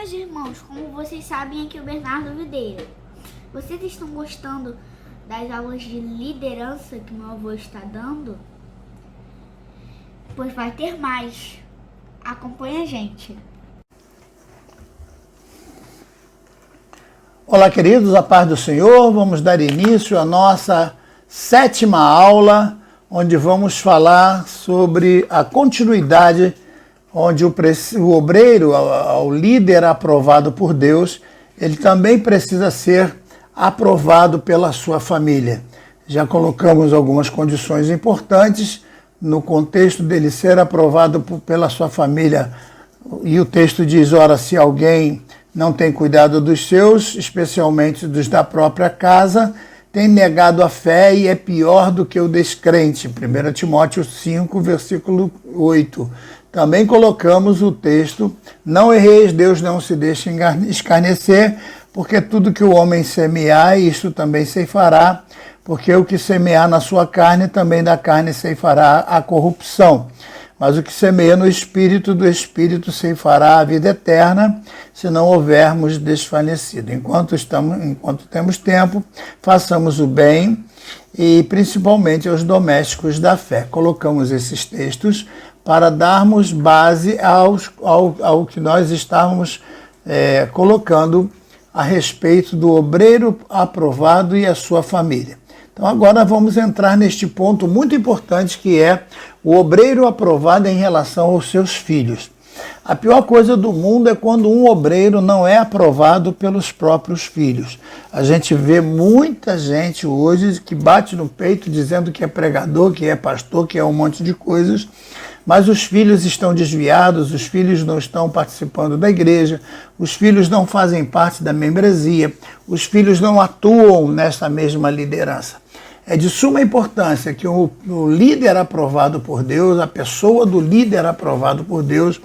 Meus irmãos, como vocês sabem, aqui é o Bernardo Videira. Vocês estão gostando das aulas de liderança que meu avô está dando? Pois vai ter mais. Acompanhe a gente. Olá, queridos, a paz do Senhor. Vamos dar início à nossa 7ª aula, onde vamos falar sobre a continuidade, onde o obreiro, o líder aprovado por Deus, ele também precisa ser aprovado pela sua família. Já colocamos algumas condições importantes no contexto dele ser aprovado pela sua família. E o texto diz, ora, se alguém não tem cuidado dos seus, especialmente dos da própria casa, tem negado a fé e é pior do que o descrente. 1 Timóteo 5, versículo 8. Também colocamos o texto, não erreis, Deus não se deixa escarnecer, porque tudo que o homem semear, isto também ceifará, porque o que semear na sua carne, também da carne ceifará a corrupção. Mas o que semeia no Espírito, do Espírito ceifará a vida eterna, se não houvermos desfalecido. Enquanto temos tempo, façamos o bem, e principalmente aos domésticos da fé. Colocamos esses textos para darmos base ao que nós estávamos colocando a respeito do obreiro aprovado e a sua família. Então agora vamos entrar neste ponto muito importante, que é o obreiro aprovado em relação aos seus filhos. A pior coisa do mundo é quando um obreiro não é aprovado pelos próprios filhos. A gente vê muita gente hoje que bate no peito dizendo que é pregador, que é pastor, que é um monte de coisas, mas os filhos estão desviados, os filhos não estão participando da igreja, os filhos não fazem parte da membresia, os filhos não atuam nessa mesma liderança. É de suma importância que o líder aprovado por Deus, a pessoa do líder aprovado por Deus,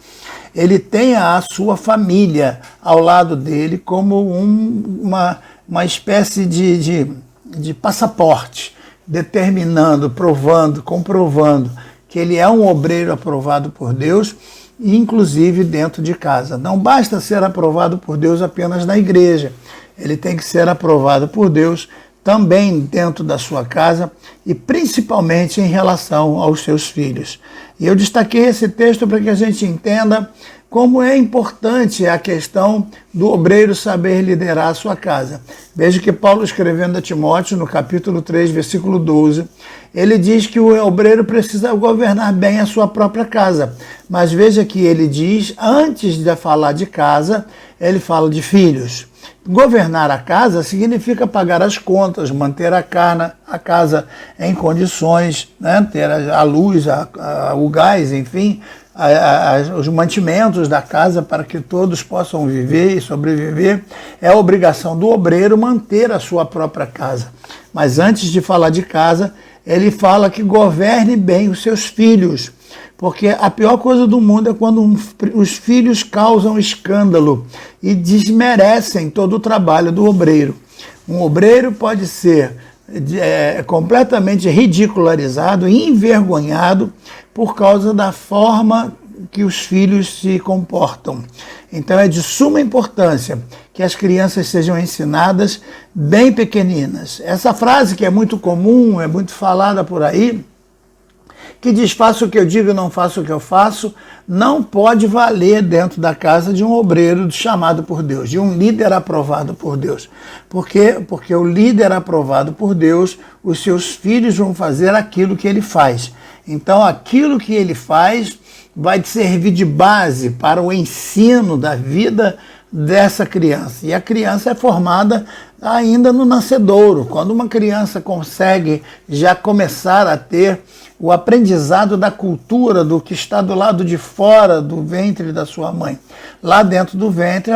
ele tenha a sua família ao lado dele como uma espécie de passaporte, determinando, provando, comprovando que ele é um obreiro aprovado por Deus, inclusive dentro de casa. Não basta ser aprovado por Deus apenas na igreja, ele tem que ser aprovado por Deus também dentro da sua casa e principalmente em relação aos seus filhos. E eu destaquei esse texto para que a gente entenda como é importante a questão do obreiro saber liderar a sua casa. Veja que Paulo, escrevendo a Timóteo, no capítulo 3, versículo 12, ele diz que o obreiro precisa governar bem a sua própria casa. Mas veja que ele diz, antes de falar de casa, ele fala de filhos. Governar a casa significa pagar as contas, manter a casa em condições, né? Ter a luz, o gás, enfim, os mantimentos da casa para que todos possam viver e sobreviver. É a obrigação do obreiro manter a sua própria casa. Mas antes de falar de casa, ele fala que governe bem os seus filhos. Porque a pior coisa do mundo é quando os filhos causam escândalo e desmerecem todo o trabalho do obreiro. Um obreiro pode ser completamente ridicularizado, envergonhado por causa da forma que os filhos se comportam. Então é de suma importância que as crianças sejam ensinadas bem pequeninas. Essa frase que é muito comum, é muito falada por aí, que diz, faço o que eu digo e não faço o que eu faço, não pode valer dentro da casa de um obreiro chamado por Deus, de um líder aprovado por Deus. Por quê? Porque o líder aprovado por Deus, os seus filhos vão fazer aquilo que ele faz. Então, aquilo que ele faz vai servir de base para o ensino da vida dessa criança. E a criança é formada ainda no nascedouro. Quando uma criança consegue já começar a ter o aprendizado da cultura do que está do lado de fora do ventre da sua mãe. Lá dentro do ventre,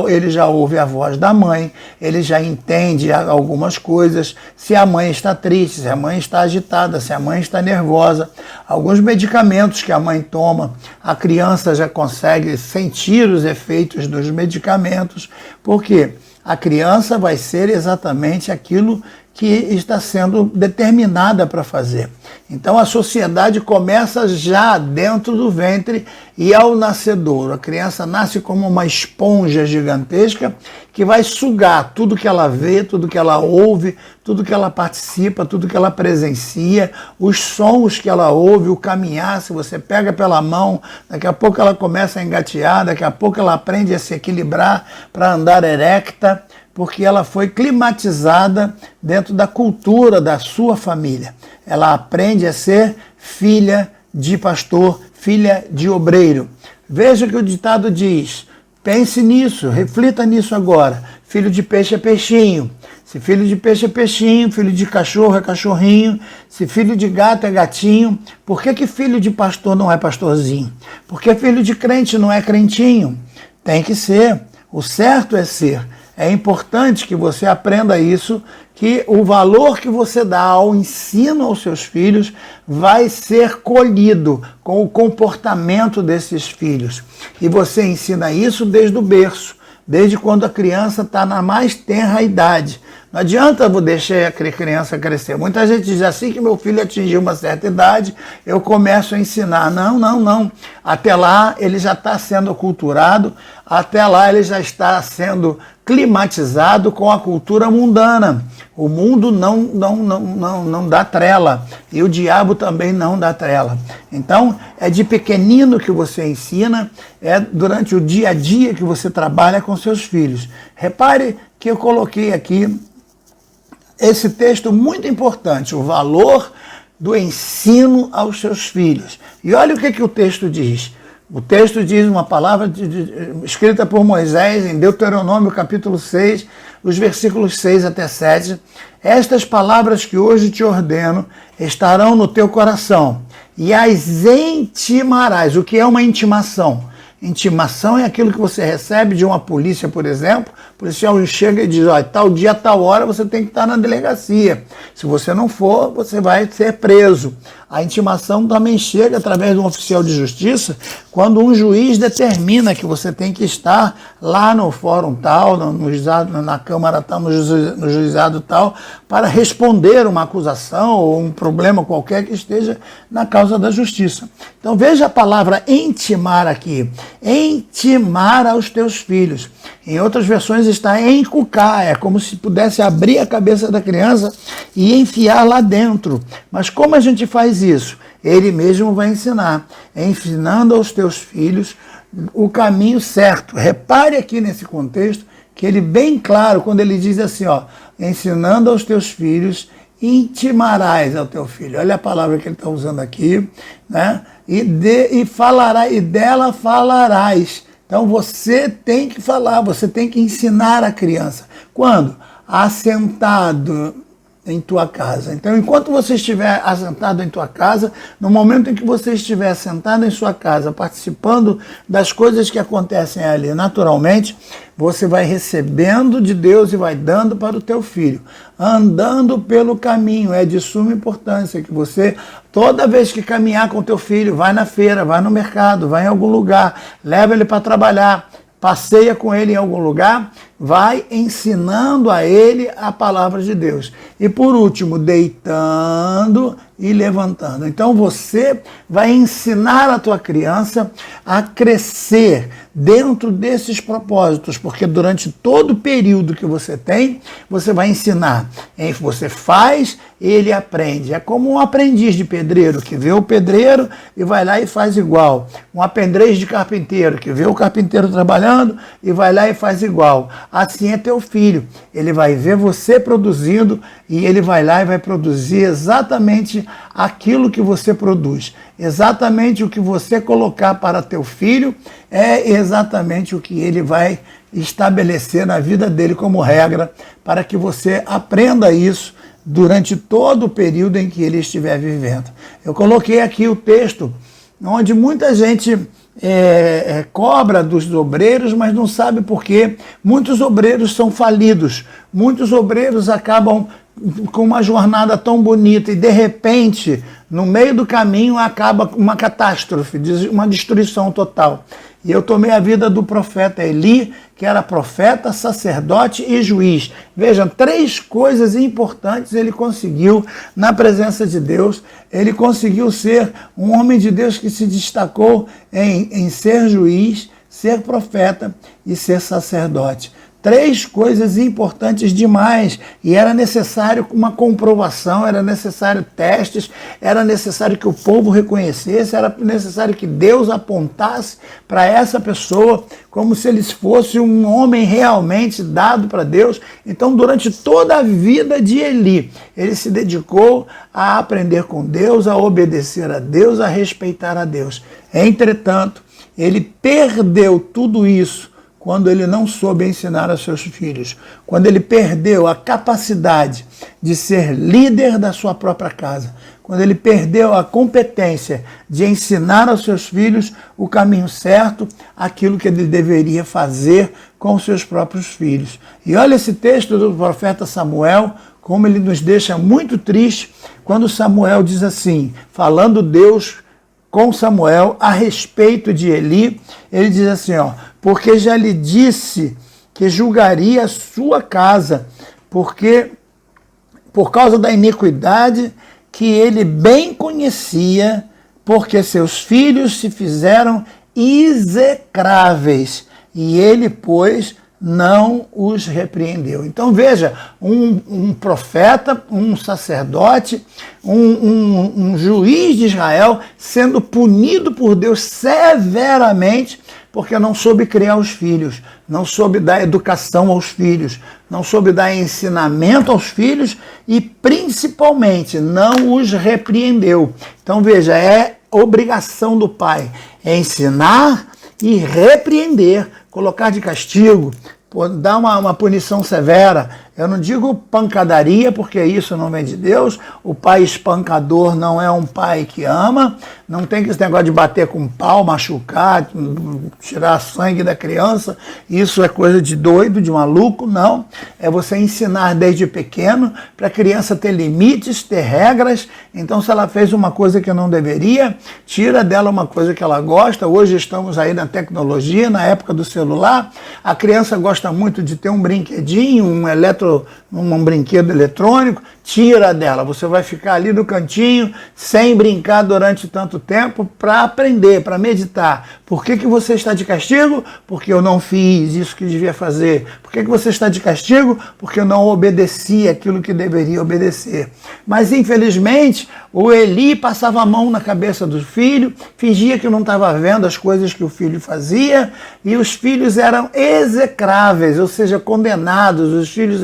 ele já ouve a voz da mãe, ele já entende algumas coisas, se a mãe está triste, se a mãe está agitada, se a mãe está nervosa. Alguns medicamentos que a mãe toma, a criança já consegue sentir os efeitos dos medicamentos. Por quê? A criança vai ser exatamente aquilo que está sendo determinada para fazer. Então a sociedade começa já dentro do ventre e ao nascedouro. A criança nasce como uma esponja gigantesca que vai sugar tudo que ela vê, tudo que ela ouve, tudo que ela participa, tudo que ela presencia, os sons que ela ouve, o caminhar, se você pega pela mão, daqui a pouco ela começa a engatear, daqui a pouco ela aprende a se equilibrar para andar erecta, porque ela foi climatizada dentro da cultura da sua família. Ela aprende a ser filha de pastor, filha de obreiro. Veja o que o ditado diz. Pense nisso, reflita nisso agora. Filho de peixe é peixinho. Se filho de peixe é peixinho, filho de cachorro é cachorrinho, se filho de gato é gatinho, por que filho de pastor não é pastorzinho? Por que filho de crente não é crentinho? Tem que ser. O certo é ser. É importante que você aprenda isso, que o valor que você dá ao ensino aos seus filhos vai ser colhido com o comportamento desses filhos. E você ensina isso desde o berço, desde quando a criança está na mais tenra idade. Não adianta eu deixar a criança crescer. Muita gente diz assim que meu filho atingiu uma certa idade, eu começo a ensinar. Não. Até lá ele já está sendo aculturado, até lá ele já está sendo climatizado com a cultura mundana. O mundo não dá trela e o diabo também não dá trela. Então é de pequenino que você ensina, é durante o dia a dia que você trabalha com seus filhos. Repare que eu coloquei aqui esse texto muito importante, o valor do ensino aos seus filhos. E olha o que o texto diz. O texto diz uma palavra escrita por Moisés em Deuteronômio capítulo 6, os versículos 6 até 7. Estas palavras que hoje te ordeno estarão no teu coração e as intimarás. O que é uma intimação? Intimação é aquilo que você recebe de uma polícia, por exemplo. O policial chega e diz, olha, tal dia, tal hora você tem que estar na delegacia. Se você não for, você vai ser preso. A intimação também chega através de um oficial de justiça, quando um juiz determina que você tem que estar lá no fórum tal, no juizado, na Câmara tal, no juizado tal, para responder uma acusação ou um problema qualquer que esteja na causa da justiça. Então veja a palavra intimar aqui. Intimar aos teus filhos. Em outras versões está encucar, é como se pudesse abrir a cabeça da criança e enfiar lá dentro. Mas como a gente faz isso? Ele mesmo vai ensinar, ensinando aos teus filhos o caminho certo. Repare aqui nesse contexto que ele bem claro, quando ele diz assim, ó, ensinando aos teus filhos, intimarás ao teu filho. Olha a palavra que ele está usando aqui, né? E dela falarás. Então você tem que falar, você tem que ensinar a criança. Quando? Assentado em tua casa. Então, enquanto você estiver assentado em tua casa, no momento em que você estiver sentado em sua casa, participando das coisas que acontecem ali naturalmente, você vai recebendo de Deus e vai dando para o teu filho. Andando pelo caminho, é de suma importância que você, toda vez que caminhar com teu filho, vai na feira, vai no mercado, vai em algum lugar, leva ele para trabalhar, passeia com ele em algum lugar, vai ensinando a ele a palavra de Deus. E por último, deitando e levantando. Então você vai ensinar a tua criança a crescer dentro desses propósitos, porque durante todo o período que você tem, você vai ensinar. Você faz, ele aprende. É como um aprendiz de pedreiro, que vê o pedreiro e vai lá e faz igual. Um aprendiz de carpinteiro, que vê o carpinteiro trabalhando e vai lá e faz igual. Assim é teu filho. Ele vai ver você produzindo e ele vai lá e vai produzir exatamente aquilo que você produz. Exatamente o que você colocar para teu filho é exatamente o que ele vai estabelecer na vida dele como regra, para que você aprenda isso durante todo o período em que ele estiver vivendo. Eu coloquei aqui o texto onde muita gente cobra dos obreiros, mas não sabe por quê. Muitos obreiros são falidos, muitos obreiros acabam com uma jornada tão bonita e de repente, No meio do caminho acaba uma catástrofe, uma destruição total. E eu tomei a vida do profeta Eli, que era profeta, sacerdote e juiz. Vejam, 3 coisas importantes ele conseguiu na presença de Deus. Ele conseguiu ser um homem de Deus que se destacou em ser juiz, ser profeta e ser sacerdote. 3 coisas importantes demais, e era necessário uma comprovação, era necessário testes, era necessário que o povo reconhecesse, era necessário que Deus apontasse para essa pessoa como se ele fosse um homem realmente dado para Deus. Então, durante toda a vida de Eli, ele se dedicou a aprender com Deus, a obedecer a Deus, a respeitar a Deus. Entretanto, ele perdeu tudo isso quando ele não soube ensinar aos seus filhos, quando ele perdeu a capacidade de ser líder da sua própria casa, quando ele perdeu a competência de ensinar aos seus filhos o caminho certo, aquilo que ele deveria fazer com os seus próprios filhos. E olha esse texto do profeta Samuel, como ele nos deixa muito triste, quando Samuel diz assim, falando Deus com Samuel a respeito de Eli, ele diz assim, porque já lhe disse que julgaria a sua casa, porque por causa da iniquidade que ele bem conhecia, porque seus filhos se fizeram execráveis, e ele, pois, não os repreendeu. Então veja, um profeta, um sacerdote, um juiz de Israel sendo punido por Deus severamente porque não soube criar os filhos, não soube dar educação aos filhos, não soube dar ensinamento aos filhos e principalmente não os repreendeu. Então veja, é obrigação do pai ensinar e repreender, colocar de castigo, dar uma punição severa. Eu não digo pancadaria, porque isso não vem de Deus. O pai espancador não é um pai que ama. Não tem esse negócio de bater com pau, machucar, tirar sangue da criança. Isso é coisa de doido, de maluco. Não. É você ensinar desde pequeno para a criança ter limites, ter regras. Então, se ela fez uma coisa que não deveria, tira dela uma coisa que ela gosta. Hoje estamos aí na tecnologia, na época do celular. A criança gosta muito de ter um brinquedinho, um brinquedo eletrônico, tira dela. Você vai ficar ali no cantinho, sem brincar durante tanto tempo, para aprender, para meditar. Por que você está de castigo? Porque eu não fiz isso que devia fazer. Por que você está de castigo? Porque eu não obedeci aquilo que deveria obedecer. Mas, infelizmente, o Eli passava a mão na cabeça do filho, fingia que não estava vendo as coisas que o filho fazia, e os filhos eram execráveis, ou seja, condenados. Os filhos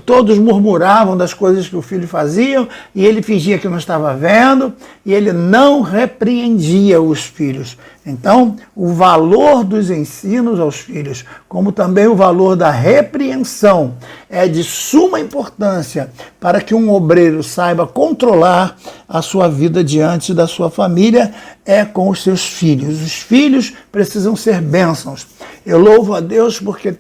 todos murmuravam das coisas que o filho fazia, e ele fingia que não estava vendo, e ele não repreendia os filhos. Então, o valor dos ensinos aos filhos, como também o valor da repreensão, é de suma importância para que um obreiro saiba controlar a sua vida diante da sua família, é com os seus filhos. Os filhos precisam ser bênçãos. Eu louvo a Deus porque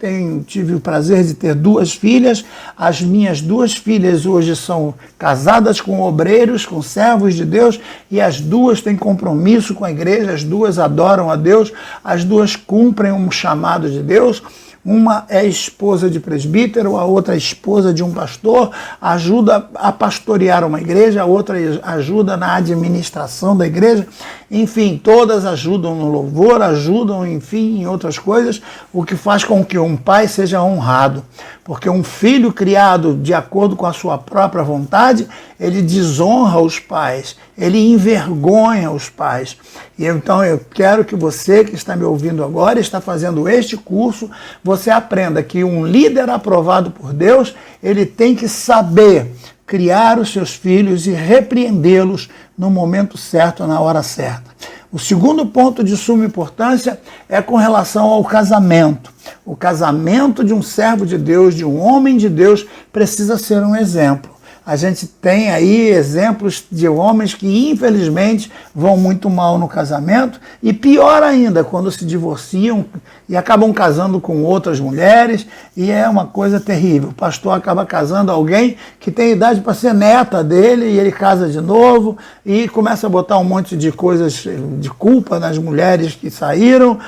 tive o prazer de ter 2 filhas. As minhas 2 filhas hoje são casadas com obreiros, com servos de Deus, e as 2 têm compromisso com a igreja, as 2 adoram a Deus, as 2 cumprem um chamado de Deus. Uma é esposa de presbítero, a outra é esposa de um pastor, ajuda a pastorear uma igreja, a outra ajuda na administração da igreja. Enfim, todas ajudam no louvor, ajudam, enfim, em outras coisas, o que faz com que um pai seja honrado. Porque um filho criado de acordo com a sua própria vontade, ele desonra os pais, ele envergonha os pais. E então eu quero que você que está me ouvindo agora, está fazendo este curso, você aprenda que um líder aprovado por Deus, ele tem que saber criar os seus filhos e repreendê-los no momento certo, na hora certa. O segundo ponto de suma importância é com relação ao casamento. O casamento de um servo de Deus, de um homem de Deus, precisa ser um exemplo. A gente tem aí exemplos de homens que, infelizmente, vão muito mal no casamento, e pior ainda, quando se divorciam e acabam casando com outras mulheres, e é uma coisa terrível. O pastor acaba casando alguém que tem idade para ser neta dele, e ele casa de novo, e começa a botar um monte de coisas de culpa nas mulheres que saíram,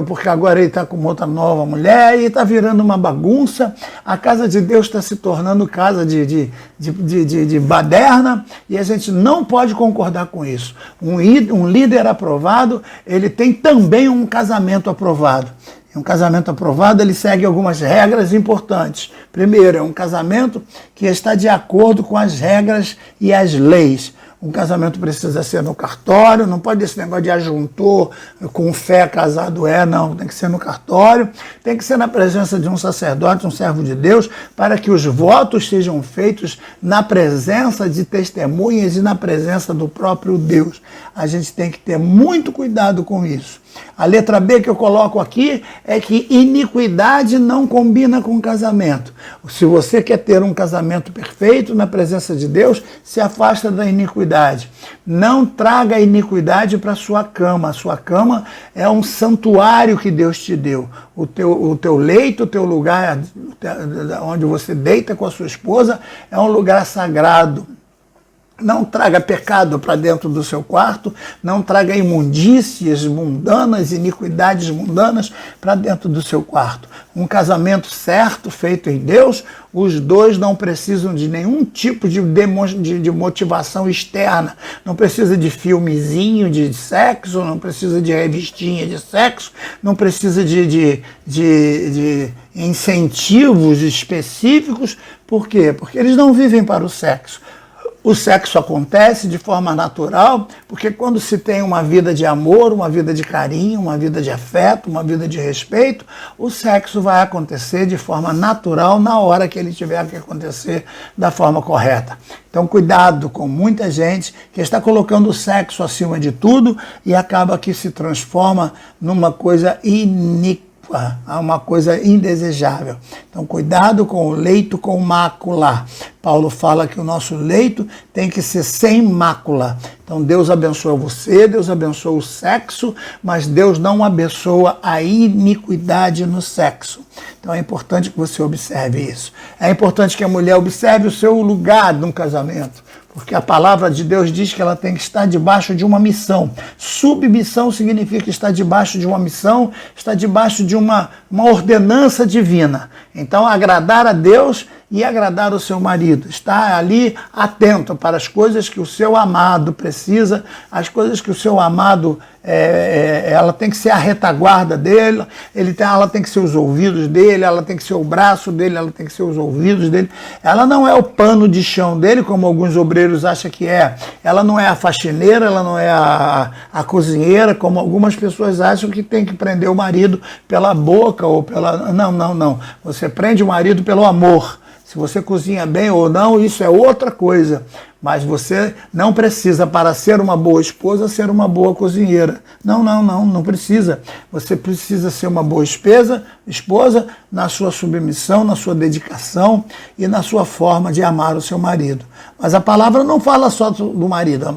porque agora ele está com outra nova mulher e está virando uma bagunça. A casa de Deus está se tornando casa de baderna, e a gente não pode concordar com isso. Um líder aprovado, ele tem também um casamento aprovado. E um casamento aprovado, ele segue algumas regras importantes. Primeiro, é um casamento que está de acordo com as regras e as leis. Um casamento precisa ser no cartório, não pode esse negócio de ajuntor, com fé casado não, tem que ser no cartório, tem que ser na presença de um sacerdote, um servo de Deus, para que os votos sejam feitos na presença de testemunhas e na presença do próprio Deus. A gente tem que ter muito cuidado com isso. A letra B que eu coloco aqui é que iniquidade não combina com casamento. Se você quer ter um casamento perfeito na presença de Deus, se afasta da iniquidade. Não traga a iniquidade para a sua cama. A sua cama é um santuário que Deus te deu. O teu leito, o teu lugar onde você deita com a sua esposa é um lugar sagrado. Não traga pecado para dentro do seu quarto, não traga imundícias mundanas, iniquidades mundanas para dentro do seu quarto. Um casamento certo, feito em Deus, os dois não precisam de nenhum tipo de motivação externa. Não precisa de filmezinho de sexo, não precisa de revistinha de sexo, não precisa de incentivos específicos. Por quê? Porque eles não vivem para o sexo. O sexo acontece de forma natural, porque quando se tem uma vida de amor, uma vida de carinho, uma vida de afeto, uma vida de respeito, o sexo vai acontecer de forma natural na hora que ele tiver que acontecer da forma correta. Então, cuidado com muita gente que está colocando o sexo acima de tudo e acaba que se transforma numa coisa iníqua, uma coisa indesejável. Então, cuidado com o leito com mácula. Paulo fala que o nosso leito tem que ser sem mácula. Então, Deus abençoa você, Deus abençoa o sexo, mas Deus não abençoa a iniquidade no sexo. Então, é importante que você observe isso. É importante que a mulher observe o seu lugar no casamento, porque a palavra de Deus diz que ela tem que estar debaixo de uma missão. Submissão significa estar debaixo de uma missão, estar debaixo de uma ordenança divina. Então, agradar a Deus e agradar o seu marido. Estar ali atento para as coisas que o seu amado precisa, as coisas que o seu amado, ela tem que ser a retaguarda dele, ela tem que ser os ouvidos dele, ela tem que ser o braço dele, ela tem que ser os ouvidos dele. Ela não é o pano de chão dele, como alguns obreiros acham que é. Ela não é a faxineira, ela não é a cozinheira, como algumas pessoas acham que tem que prender o marido pela boca ou pela... Não. Você prende o marido pelo amor. Se você cozinha bem ou não, isso é outra coisa. Mas você não precisa, para ser uma boa esposa, ser uma boa cozinheira. Não precisa. Você precisa ser uma boa esposa na sua submissão, na sua dedicação e na sua forma de amar o seu marido. Mas a palavra não fala só do marido,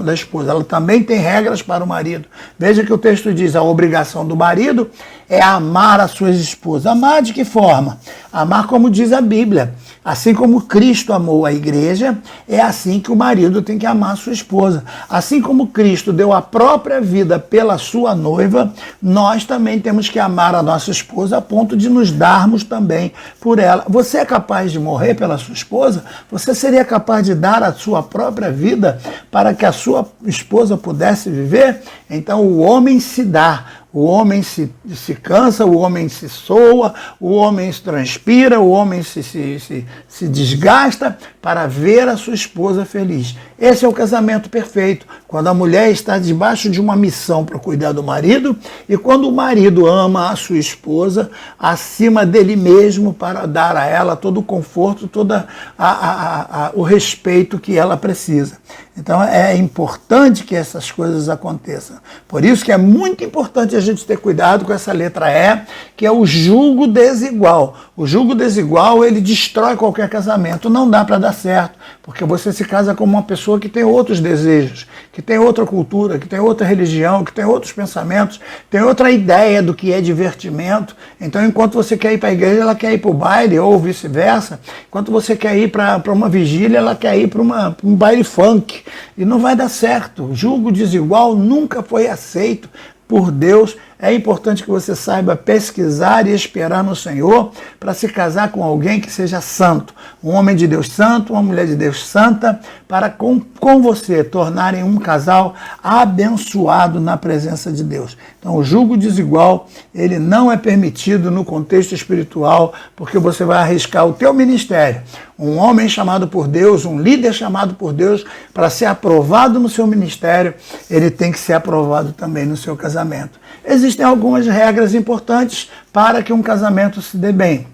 da esposa. Ela também tem regras para o marido. Veja que o texto diz, a obrigação do marido é amar as suas esposas. Amar de que forma? Amar como diz a Bíblia. Assim como Cristo amou a igreja, é assim que o marido tem que amar a sua esposa. Assim como Cristo deu a própria vida pela sua noiva, nós também temos que amar a nossa esposa a ponto de nos darmos também por ela. Você é capaz de morrer pela sua esposa? Você seria capaz de dar a sua própria vida para que a sua esposa pudesse viver? Então o homem se dá. O homem se cansa, o homem se soa, o homem se transpira, o homem se desgasta para ver a sua esposa feliz. Esse é o casamento perfeito, quando a mulher está debaixo de uma missão para cuidar do marido e quando o marido ama a sua esposa acima dele mesmo para dar a ela todo o conforto, todo o respeito que ela precisa. Então é importante que essas coisas aconteçam. Por isso que é muito importante a gente ter cuidado com essa letra E, que é o jugo desigual. O jugo desigual, ele destrói qualquer casamento. Não dá para dar certo. porque você se casa com uma pessoa que tem outros desejos, que tem outra cultura, que tem outra religião, que tem outros pensamentos, tem outra ideia do que é divertimento. Então, enquanto você quer ir para a igreja, ela quer ir para o baile, ou vice-versa. Enquanto você quer ir para uma vigília, ela quer ir para um baile funk. E não vai dar certo. Julgo desigual nunca foi aceito por Deus. É importante que você saiba pesquisar e esperar no Senhor para se casar com alguém que seja santo. Um homem de Deus santo, uma mulher de Deus santa, para com você tornarem um casal abençoado na presença de Deus. Então, o julgo desigual, ele não é permitido no contexto espiritual, porque você vai arriscar o teu ministério. Um homem chamado por Deus, um líder chamado por Deus, para ser aprovado no seu ministério, ele tem que ser aprovado também no seu casamento. Existem algumas regras importantes para que um casamento se dê bem,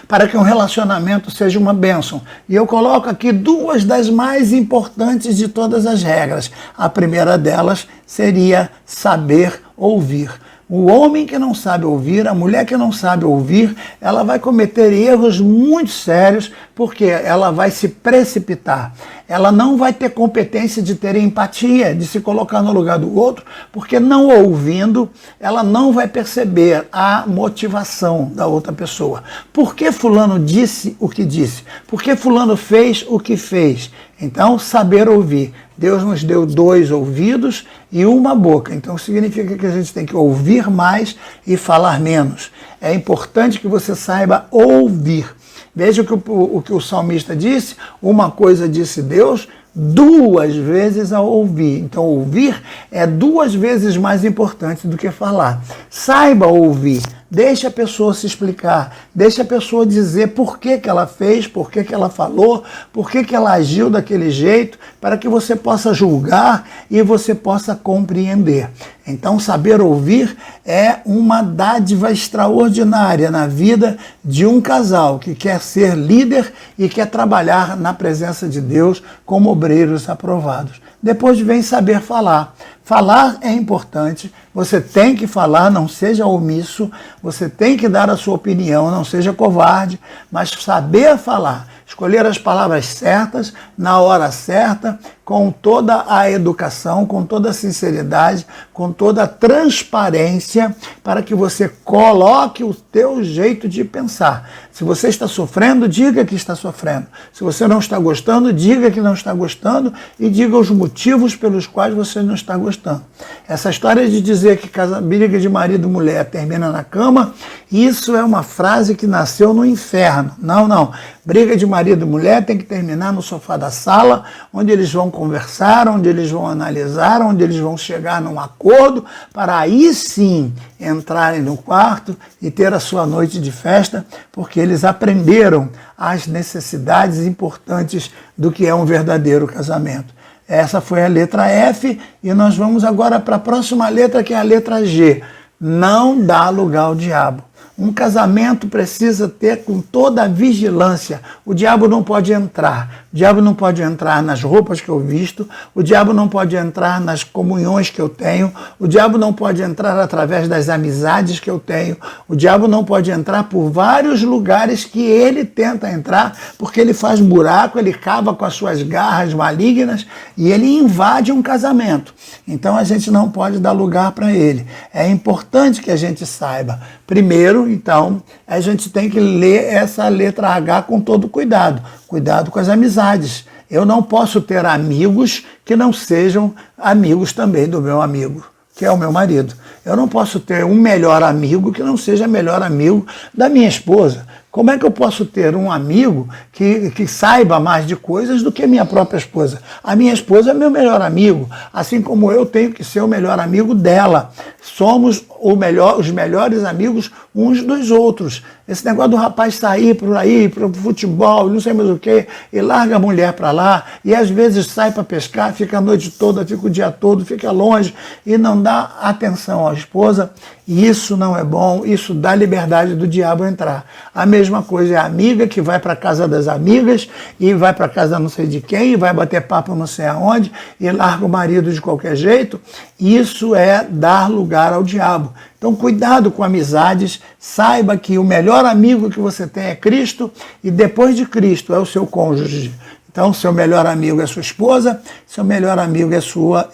para que um relacionamento seja uma bênção. E eu coloco aqui duas das mais importantes de todas as regras. A primeira delas seria saber ouvir. O homem que não sabe ouvir, a mulher que não sabe ouvir, ela vai cometer erros muito sérios, porque ela vai se precipitar. Ela não vai ter competência de ter empatia, de se colocar no lugar do outro, porque não ouvindo, ela não vai perceber a motivação da outra pessoa. Por que fulano disse o que disse? Por que fulano fez o que fez? Então, saber ouvir. Deus nos deu 2 ouvidos e uma boca. Então, significa que a gente tem que ouvir mais e falar menos. É importante que você saiba ouvir. Veja o que o salmista disse: uma coisa disse Deus, 2 vezes a ouvir. Então, ouvir é 2 vezes mais importante do que falar. Saiba ouvir. Deixa a pessoa se explicar, deixa a pessoa dizer por que ela fez, por que ela falou, por que ela agiu daquele jeito, para que você possa julgar e você possa compreender. Então, saber ouvir é uma dádiva extraordinária na vida de um casal que quer ser líder e quer trabalhar na presença de Deus como obreiros aprovados. Depois vem saber falar. Falar é importante, você tem que falar, não seja omisso, você tem que dar a sua opinião, não seja covarde, mas saber falar, escolher as palavras certas, na hora certa, com toda a educação, com toda a sinceridade, com toda a transparência, para que você coloque o teu jeito de pensar. Se você está sofrendo, diga que está sofrendo. Se você não está gostando, diga que não está gostando e diga os motivos pelos quais você não está gostando. Essa história de dizer que briga de marido e mulher termina na cama, isso é uma frase que nasceu no inferno. Não. Briga de marido e mulher tem que terminar no sofá da sala, onde eles vão conversar, onde eles vão analisar, onde eles vão chegar num acordo, para aí sim entrarem no quarto e ter a sua noite de festa, porque eles aprenderam as necessidades importantes do que é um verdadeiro casamento. Essa foi a letra F e nós vamos agora para a próxima letra, que é a letra G. Não dá lugar ao diabo. Um casamento precisa ter com toda a vigilância. O diabo não pode entrar. O diabo não pode entrar nas roupas que eu visto. O diabo não pode entrar nas comunhões que eu tenho. O diabo não pode entrar através das amizades que eu tenho. O diabo não pode entrar por vários lugares que ele tenta entrar, porque ele faz buraco, ele cava com as suas garras malignas e ele invade um casamento. Então a gente não pode dar lugar para ele. É importante que a gente saiba. Primeiro, então, a gente tem que ler essa letra H com todo cuidado. Cuidado com as amizades. Eu não posso ter amigos que não sejam amigos também do meu amigo, que é o meu marido. Eu não posso ter um melhor amigo que não seja melhor amigo da minha esposa. Como é que eu posso ter um amigo que saiba mais de coisas do que a minha própria esposa? A minha esposa é meu melhor amigo, assim como eu tenho que ser o melhor amigo dela. Somos os melhores amigos uns dos outros. Esse negócio do rapaz sair por aí, para o futebol, não sei mais o que, e larga a mulher para lá, e às vezes sai para pescar, fica a noite toda, fica o dia todo, fica longe, e não dá atenção à esposa. Isso não é bom, isso dá liberdade do diabo entrar. A mesma coisa é a amiga que vai para casa das amigas, e vai para casa não sei de quem, e vai bater papo não sei aonde, e larga o marido de qualquer jeito. Isso é dar lugar ao diabo. Então, cuidado com amizades, saiba que o melhor amigo que você tem é Cristo, e depois de Cristo é o seu cônjuge. Então, seu melhor amigo é sua esposa, seu melhor amigo é sua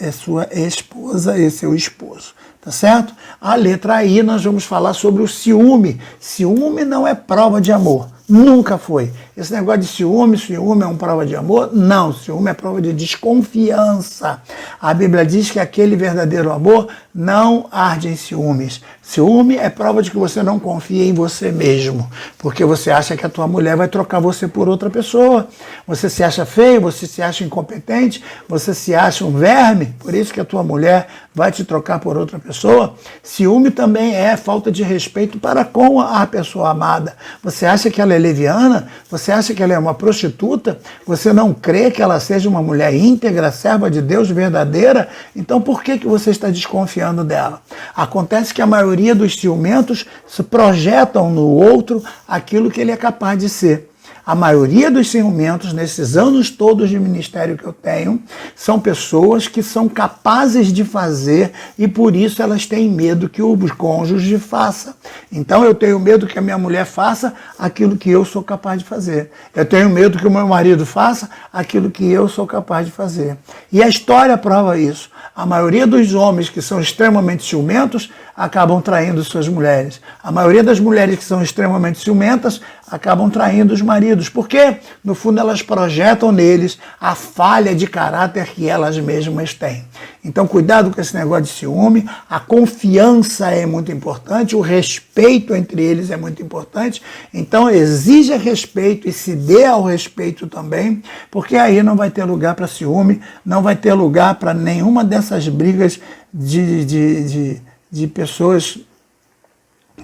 esposa e seu esposo. Tá certo? A letra I, nós vamos falar sobre o ciúme. Ciúme não é prova de amor. Nunca foi. Esse negócio de ciúme é uma prova de amor? Não, ciúme é prova de desconfiança. A Bíblia diz que aquele verdadeiro amor não arde em ciúmes. Ciúme é prova de que você não confia em você mesmo, porque você acha que a tua mulher vai trocar você por outra pessoa. Você se acha feio, você se acha incompetente, você se acha um verme, por isso que a tua mulher vai te trocar por outra pessoa. Ciúme também é falta de respeito para com a pessoa amada. Você acha que ela é leviana? Você acha que ela é uma prostituta? Você não crê que ela seja uma mulher íntegra, serva de Deus, verdadeira? Então por que você está desconfiando dela? Acontece que a maioria dos ciumentos se projetam no outro aquilo que ele é capaz de ser. A maioria dos ciumentos, nesses anos todos de ministério que eu tenho, são pessoas que são capazes de fazer e por isso elas têm medo que o cônjuge faça. Então eu tenho medo que a minha mulher faça aquilo que eu sou capaz de fazer. Eu tenho medo que o meu marido faça aquilo que eu sou capaz de fazer. E a história prova isso. A maioria dos homens que são extremamente ciumentos acabam traindo suas mulheres. A maioria das mulheres que são extremamente ciumentas acabam traindo os maridos. Por quê? No fundo, elas projetam neles a falha de caráter que elas mesmas têm. Então, cuidado com esse negócio de ciúme. A confiança é muito importante, o respeito entre eles é muito importante. Então, exija respeito e se dê ao respeito também, porque aí não vai ter lugar para ciúme, não vai ter lugar para nenhuma dessas brigas de pessoas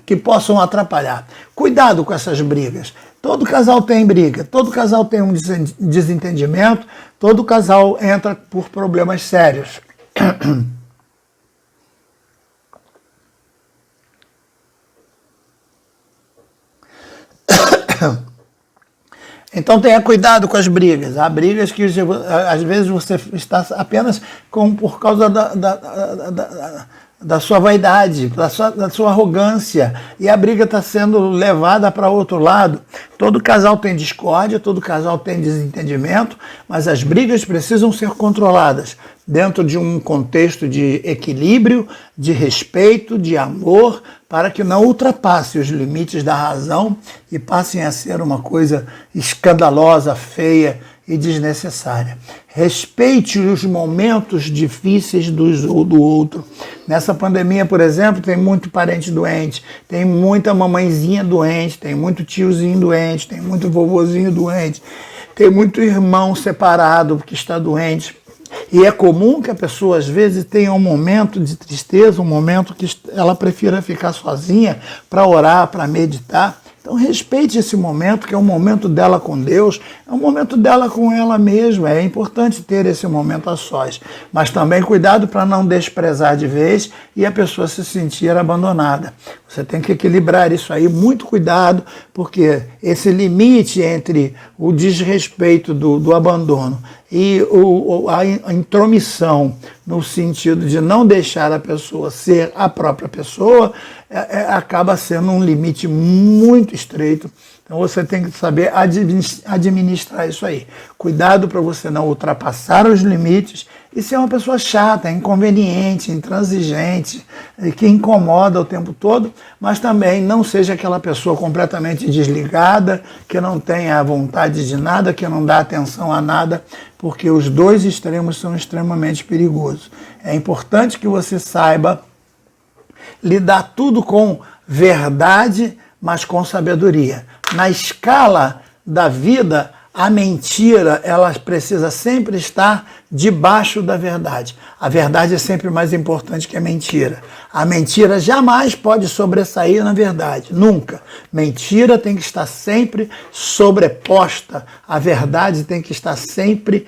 que possam atrapalhar. Cuidado com essas brigas. Todo casal tem briga, todo casal tem um desentendimento, todo casal entra por problemas sérios. Então tenha cuidado com as brigas. Há brigas que às vezes você está apenas por causa da sua vaidade, da sua arrogância, e a briga está sendo levada para outro lado. Todo casal tem discórdia, todo casal tem desentendimento, mas as brigas precisam ser controladas dentro de um contexto de equilíbrio, de respeito, de amor, para que não ultrapasse os limites da razão e passem a ser uma coisa escandalosa, feia e desnecessária. Respeite os momentos difíceis do outro. Nessa pandemia, por exemplo, tem muito parente doente, tem muita mamãezinha doente, tem muito tiozinho doente, tem muito vovozinho doente, tem muito irmão separado que está doente. E é comum que a pessoa, às vezes, tenha um momento de tristeza, um momento que ela prefira ficar sozinha para orar, para meditar. Então respeite esse momento, que é um momento dela com Deus, é um momento dela com ela mesma. É importante ter esse momento a sós. Mas também cuidado para não desprezar de vez e a pessoa se sentir abandonada. Você tem que equilibrar isso aí, muito cuidado, porque esse limite entre o desrespeito do abandono e a intromissão, no sentido de não deixar a pessoa ser a própria pessoa, acaba sendo um limite muito estreito. Então você tem que saber administrar isso aí. Cuidado para você não ultrapassar os limites e ser uma pessoa chata, inconveniente, intransigente, que incomoda o tempo todo, mas também não seja aquela pessoa completamente desligada, que não tenha vontade de nada, que não dá atenção a nada, porque os dois extremos são extremamente perigosos. É importante que você saiba lidar tudo com verdade, mas com sabedoria. Na escala da vida, a mentira, ela precisa sempre estar debaixo da verdade. A verdade é sempre mais importante que a mentira. A mentira jamais pode sobressair na verdade, nunca. Mentira tem que estar sempre sobreposta, a verdade tem que estar sempre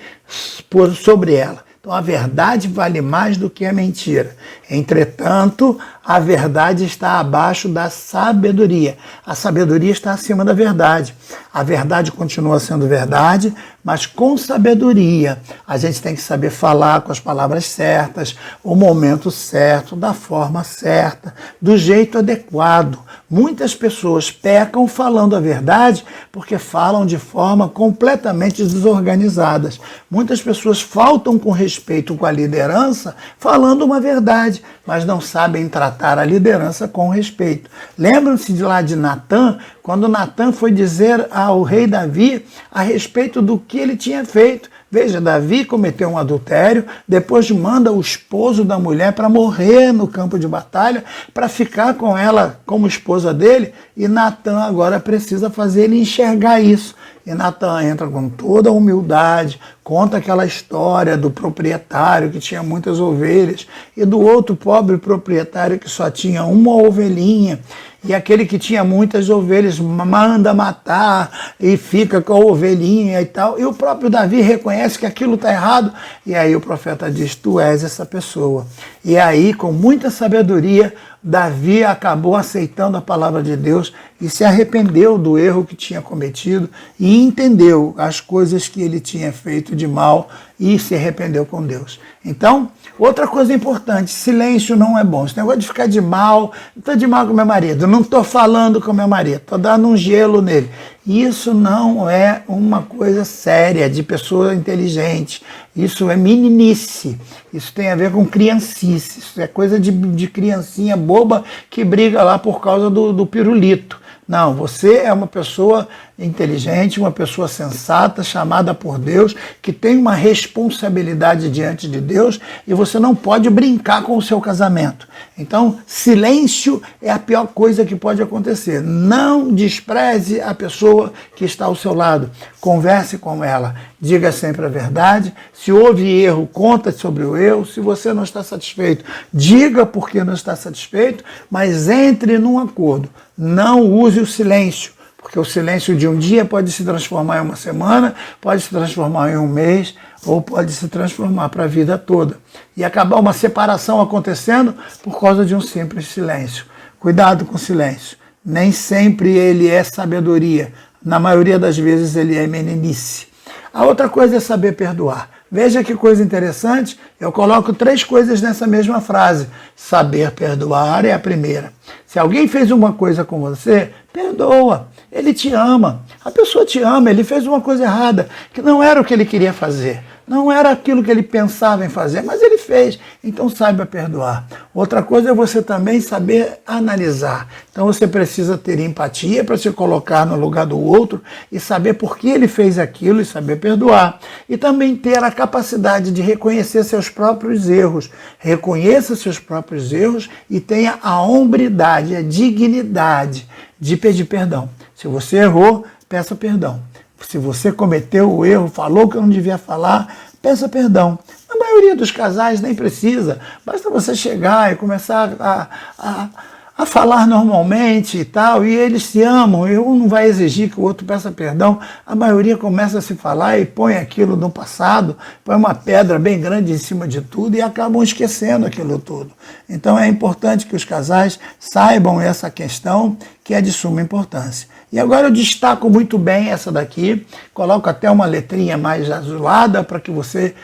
sobre ela. Então a verdade vale mais do que a mentira. Entretanto, A verdade está abaixo da sabedoria. A sabedoria está acima da verdade. A verdade continua sendo verdade, mas com sabedoria. A gente tem que saber falar com as palavras certas, o momento certo, da forma certa, do jeito adequado. Muitas pessoas pecam falando a verdade porque falam de forma completamente desorganizadas. Muitas pessoas faltam com respeito com a liderança falando uma verdade, mas não sabem tratar a liderança com respeito. Lembram-se de lá de Natã, quando Natã foi dizer ao rei Davi a respeito do que ele tinha feito. Veja, Davi cometeu um adultério, depois manda o esposo da mulher para morrer no campo de batalha, para ficar com ela como esposa dele, e Natã agora precisa fazer ele enxergar isso. E Natã entra com toda a humildade, conta aquela história do proprietário que tinha muitas ovelhas e do outro pobre proprietário que só tinha uma ovelhinha. E aquele que tinha muitas ovelhas manda matar e fica com a ovelhinha e tal. E o próprio Davi reconhece que aquilo está errado. E aí o profeta diz, tu és essa pessoa. E aí, com muita sabedoria, Davi acabou aceitando a palavra de Deus e se arrependeu do erro que tinha cometido e entendeu as coisas que ele tinha feito de mal e se arrependeu com Deus. Então, outra coisa importante, silêncio não é bom. Esse negócio de ficar de mal, estou de mal com meu marido, não estou falando com meu marido, estou dando um gelo nele. Isso não é uma coisa séria, de pessoa inteligente. Isso é meninice. Isso tem a ver com criancice. Isso é coisa de criancinha boba que briga lá por causa do pirulito. Não, você é uma pessoa inteligente, uma pessoa sensata, chamada por Deus, que tem uma responsabilidade diante de Deus e você não pode brincar com o seu casamento. Então, silêncio é a pior coisa que pode acontecer. Não despreze a pessoa que está ao seu lado. Converse com ela. Diga sempre a verdade. Se houve erro, conta sobre o erro. Se você não está satisfeito, diga por que não está satisfeito, mas entre num acordo. Não use o silêncio, porque o silêncio de um dia pode se transformar em uma semana, pode se transformar em um mês, ou pode se transformar para a vida toda. E acabar uma separação acontecendo por causa de um simples silêncio. Cuidado com o silêncio. Nem sempre ele é sabedoria. Na maioria das vezes ele é meninice. A outra coisa é saber perdoar. Veja que coisa interessante, eu coloco 3 coisas nessa mesma frase. Saber perdoar é a primeira. Se alguém fez uma coisa com você, perdoa. Ele te ama. A pessoa te ama, ele fez uma coisa errada, que não era o que ele queria fazer. Não era aquilo que ele pensava em fazer, mas ele fez. Então saiba perdoar. Outra coisa é você também saber analisar. Então você precisa ter empatia para se colocar no lugar do outro e saber por que ele fez aquilo e saber perdoar. E também ter a capacidade de reconhecer seus próprios erros. Reconheça seus próprios erros e tenha a hombridade, a dignidade de pedir perdão. Se você errou, peça perdão. Se você cometeu o erro, falou que eu não devia falar, peça perdão. A maioria dos casais nem precisa. Basta você chegar e começar a falar normalmente e tal, e eles se amam, e um não vai exigir que o outro peça perdão. A maioria começa a se falar e põe aquilo no passado, põe uma pedra bem grande em cima de tudo e acabam esquecendo aquilo tudo. Então é importante que os casais saibam essa questão, que é de suma importância. E agora eu destaco muito bem essa daqui, coloco até uma letrinha mais azulada para que você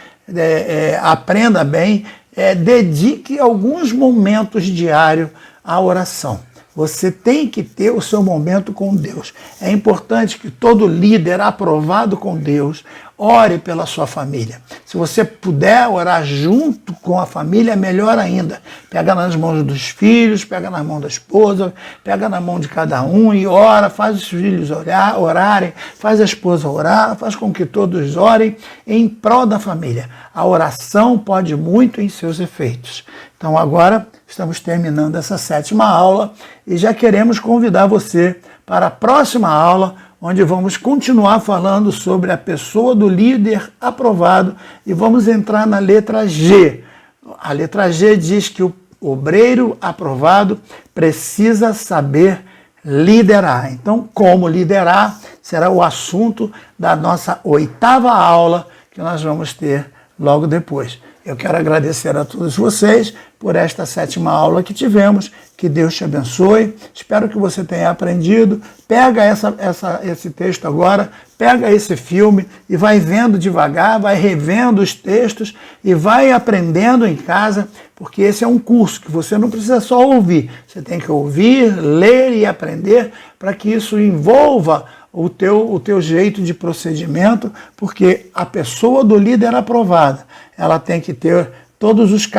aprenda bem, dedique alguns momentos diários à oração. Você tem que ter o seu momento com Deus. É importante que todo líder aprovado com Deus ore pela sua família. Se você puder orar junto com a família, melhor ainda. Pega nas mãos dos filhos, pega nas mãos da esposa, pega na mão de cada um e ora, faz os filhos orarem, faz a esposa orar, faz com que todos orem em prol da família. A oração pode muito em seus efeitos. Então agora estamos terminando essa 7ª aula e já queremos convidar você para a próxima aula, onde vamos continuar falando sobre a pessoa do líder aprovado e vamos entrar na letra G. A letra G diz que o obreiro aprovado precisa saber liderar. Então, como liderar será o assunto da nossa 8ª aula que nós vamos ter logo depois. Eu quero agradecer a todos vocês por esta 7ª aula que tivemos. Que Deus te abençoe. Espero que você tenha aprendido. Pega esse texto agora, pega esse filme e vai vendo devagar, vai revendo os textos e vai aprendendo em casa, porque esse é um curso que você não precisa só ouvir. Você tem que ouvir, ler e aprender para que isso envolva o teu jeito de procedimento, porque a pessoa do líder aprovada, ela tem que ter todos os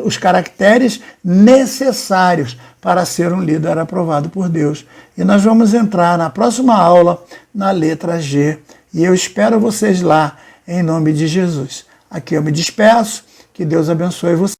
os caracteres necessários para ser um líder aprovado por Deus. E nós vamos entrar na próxima aula na letra G. E eu espero vocês lá, em nome de Jesus. Aqui eu me despeço, que Deus abençoe você.